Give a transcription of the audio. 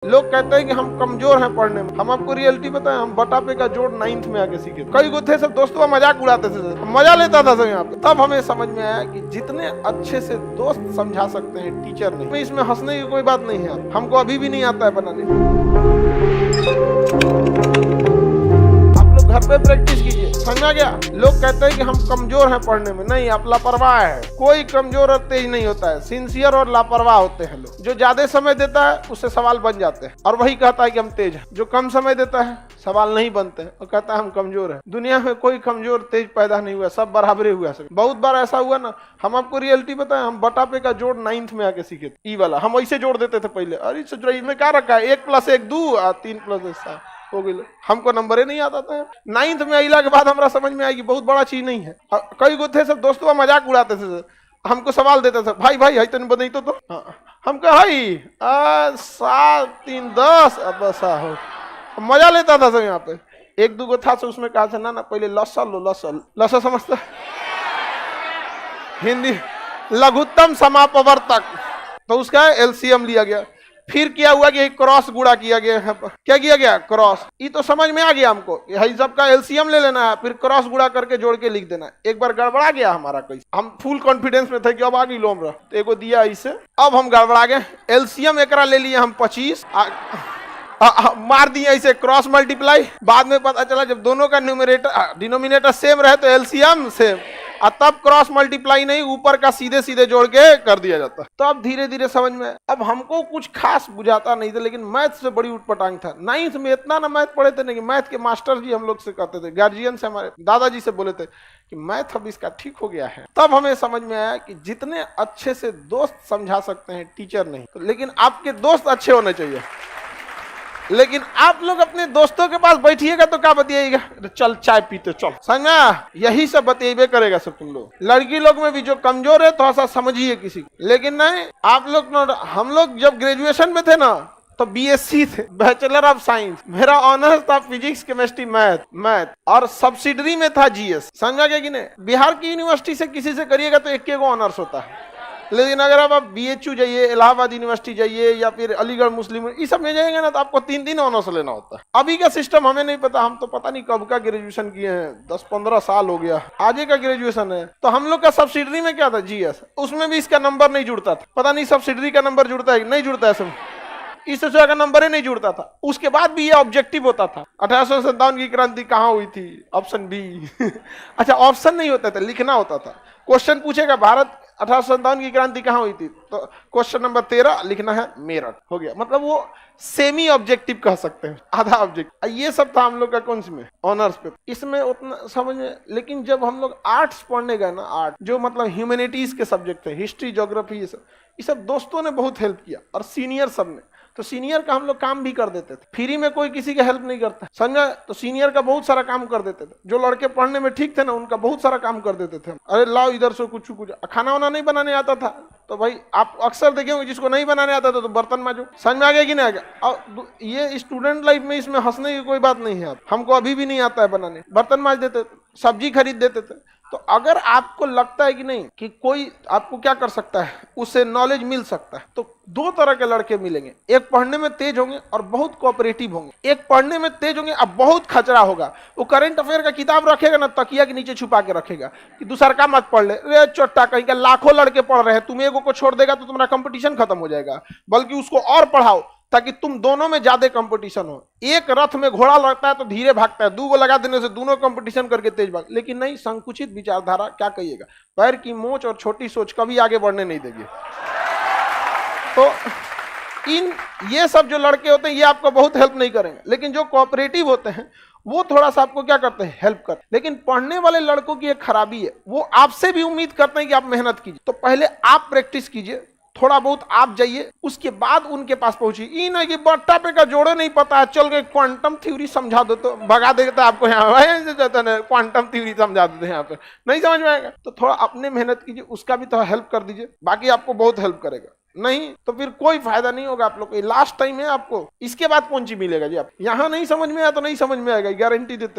लोग कहते हैं कि हम कमजोर हैं पढ़ने में। हम आपको रियलिटी बताएं, हम बटा पे का जोड़ 9th में आके सीखे। कई गो थे सब दोस्तों मजाक उड़ाते थे, मजा लेता था सब यहाँ पे। तब हमें समझ में आया कि जितने अच्छे से दोस्त समझा सकते हैं टीचर नहीं। इसमें हंसने की कोई बात नहीं है, हमको अभी भी नहीं आता है बनाने। घर पे प्रैक्टिस कीजिए, समझा गया। लोग कहते हैं कि हम कमजोर हैं पढ़ने में, नहीं, आप लापरवाह है। कोई कमजोर और तेज नहीं होता है, सिंसियर और लापरवाह होते हैं लोग। जो ज्यादा समय देता है उससे सवाल बन जाते हैं और वही कहता है कि हम तेज हैं। जो कम समय देता है सवाल नहीं बनते हैं और कहता है हम कमजोर हैं। दुनिया में कोई कमजोर तेज पैदा नहीं हुआ, सब बराबरे हुआ। बहुत बार ऐसा हुआ ना, हम आपको रियलिटी बताएं, हम बटा पे का जोड़ 9th में आके सीखे थे। ई वाला हम ऐसे जोड़ देते थे पहले। अरे इसमें क्या रखा है, 1 + 1 2 और 3 + 1 7 हो गई। हमको नंबर ही नहीं आता था। 9th में अला के बाद हमारा समझ में आएगी बहुत बड़ा चीज नहीं है। कई गो थे सब दोस्तों मजाक उड़ाते थे, हमको सवाल देते थे, भाई भाई है तन बदई तो हम कहे 7 3 10 अब ऐसा हो। मजा लेता था सब यहाँ पे। 1 2 गो था उसमें कहा था ना पहले लसा समझता हिंदी लघुत्तम समापवर्तक, तो उसका एलसीएम लिया गया। फिर क्या हुआ कि क्रॉस गुणा किया गया है। क्या किया गया? क्रॉस। ये तो समझ में आ गया हमको, यही सबका एलसीएम ले लेना है, फिर क्रॉस गुणा करके जोड़ के लिख देना है। एक बार गड़बड़ा गया हमारा कैसे, हम फुल कॉन्फिडेंस में थे कि अब आगे लोम रहा, तो एगो दिया इसे, अब हम गड़बड़ा गए। एलसीएम एकरा ले लिए हम 25, मार दिया इसे क्रॉस मल्टीप्लाई। बाद में पता चला जब दोनों का न्यूमरेटर डिनोमिनेटर सेम रहे तो एलसीएम सेम, और तब क्रॉस मल्टीप्लाई नहीं, ऊपर का सीधे सीधे जोड़ के कर दिया जाता। तो अब धीरे धीरे समझ में। अब हमको कुछ खास बुझाता नहीं था, लेकिन मैथ से बड़ी उटपटांग था। 9th में इतना ना मैथ पढ़े थे, नहीं मैथ के मास्टर जी हम लोग से कहते थे, गार्जियन से, हमारे दादाजी से बोले थे कि मैथ अब इसका ठीक हो गया है। तब हमें समझ में आया कि जितने अच्छे से दोस्त समझा सकते हैं टीचर नहीं, तो लेकिन आपके दोस्त अच्छे होने चाहिए। लेकिन आप लोग अपने दोस्तों के पास बैठिएगा तो क्या बतियाएगा, चल चाय पीते चल, समझा, यही सब बतिएबे करेगा सब तुम लोग। लड़की लोग में भी जो कमजोर है थोड़ा सा समझिए किसी को, लेकिन नहीं आप लोग। हम लोग जब ग्रेजुएशन में थे ना तो बीएससी थे, बैचलर ऑफ साइंस। मेरा ऑनर्स था फिजिक्स केमिस्ट्री मैथ और सब्सिडरी में था जीएस, समझा गया कि नहीं। बिहार की यूनिवर्सिटी से किसी से करिएगा तो 1 ऑनर्स होता है, लेकिन अगर आप बीएचयू जाइए, इलाहाबाद यूनिवर्सिटी जाइए या फिर अलीगढ़ मुस्लिम, इस सब में जाएंगे ना तो आपको 3 ऑनर्स लेना होता है। अभी का सिस्टम हमें नहीं पता, हम तो पता नहीं कब का ग्रेजुएशन किए हैं, 10-15 साल हो गया, आगे का ग्रेजुएशन है। तो हम लोग का सब्सिडरी में क्या था, जीएस, उसमें भी इसका नंबर नहीं जुड़ता था। पता नहीं सब्सिडरी का नंबर जुड़ता है नहीं जुड़ता है, सब इस तरह का नंबर ही नहीं जुड़ता था। उसके बाद भी ये ऑब्जेक्टिव होता था, 1857 की क्रांति कहाँ हुई थी, ऑप्शन बी अच्छा ऑप्शन नहीं होता था, लिखना होता था। क्वेश्चन पूछेगा भारत 1857 की क्रांति कहाँ हुई थी, तो क्वेश्चन नंबर 13 लिखना है मेरठ, हो गया। मतलब वो सेमी ऑब्जेक्टिव कह सकते हैं, आधा ऑब्जेक्टिव। ये सब था हम लोग का कौन सी में, ऑनर्स पे। इसमें उतना समझ में। लेकिन जब हम लोग आर्ट्स पढ़ने गए ना, आर्ट जो मतलब ह्यूमैनिटीज के सब्जेक्ट थे, हिस्ट्री ज्योग्राफी, ये सब दोस्तों ने बहुत हेल्प किया और सीनियर सब ने। तो सीनियर का हम लोग काम भी कर देते थे, फ्री में कोई किसी की हेल्प नहीं करता, समझा। तो सीनियर का बहुत सारा काम कर देते थे। जो लड़के पढ़ने में ठीक थे ना, उनका बहुत सारा काम कर देते थे। अरे लाओ इधर से कुछ खाना वाना नहीं बनाने आता था तो भाई आप अक्सर देखे होंगे, जिसको नहीं बनाने आता था तो बर्तन मांजो, समझ में आ गया कि नहीं आ गया। और ये स्टूडेंट लाइफ में इसमें हंसने की कोई बात नहीं है। हमको अभी भी नहीं आता है बनाने, बर्तन मांज देते, सब्जी खरीद देते थे। तो अगर आपको लगता है कि नहीं कि कोई आपको क्या कर सकता है, उससे नॉलेज मिल सकता है, तो 2 तरह के लड़के मिलेंगे। एक पढ़ने में तेज होंगे और बहुत कोऑपरेटिव होंगे। एक पढ़ने में तेज होंगे अब बहुत खचरा होगा। वो करंट अफेयर का किताब रखेगा ना, तकिया के नीचे छुपा के रखेगा कि दूसरा का मत पढ़ ले, रे चोट्टा कहीं का, लाखों लड़के पढ़ रहे हैं, तुम एगो को छोड़ देगा तो तुम्हारा कंपटीशन खत्म हो जाएगा। बल्कि उसको और पढ़ाओ ताकि तुम दोनों में ज्यादा कंपटीशन हो। एक रथ में घोड़ा लगता है तो धीरे भागता है, 2 गो लगा देने से दोनों कंपटीशन करके तेज भाग। लेकिन नहीं, संकुचित विचारधारा क्या कहिएगा, पैर की मोच और छोटी सोच कभी आगे बढ़ने नहीं देगी। तो ये सब जो लड़के होते हैं ये आपको बहुत हेल्प नहीं करेंगे, लेकिन जो कोऑपरेटिव होते हैं वो थोड़ा सा आपको क्या करते हैं, हेल्प करते हैं। लेकिन पढ़ने वाले लड़कों की एक खराबी है, वो आपसे भी उम्मीद करते हैं कि आप मेहनत कीजिए। तो पहले आप प्रैक्टिस कीजिए, थोड़ा बहुत आप जाइए, उसके बाद उनके पास पहुंचिए। ये ना कि बट्टा पे का जोड़े नहीं पता है, चल के क्वांटम थ्योरी समझा दो तो भगा देता आपको, यहाँ क्वांटम थ्योरी समझा देते हैं, यहाँ पे नहीं समझ में आएगा। तो थोड़ा अपने मेहनत कीजिए, उसका भी थोड़ा हेल्प कर दीजिए, बाकी आपको बहुत हेल्प करेगा। नहीं तो फिर कोई फायदा नहीं होगा आप लोग को। लास्ट टाइम है आपको, इसके बाद कौन सी मिलेगा जी। आप यहाँ नहीं समझ में आया तो नहीं समझ में आएगा, गारंटी देते।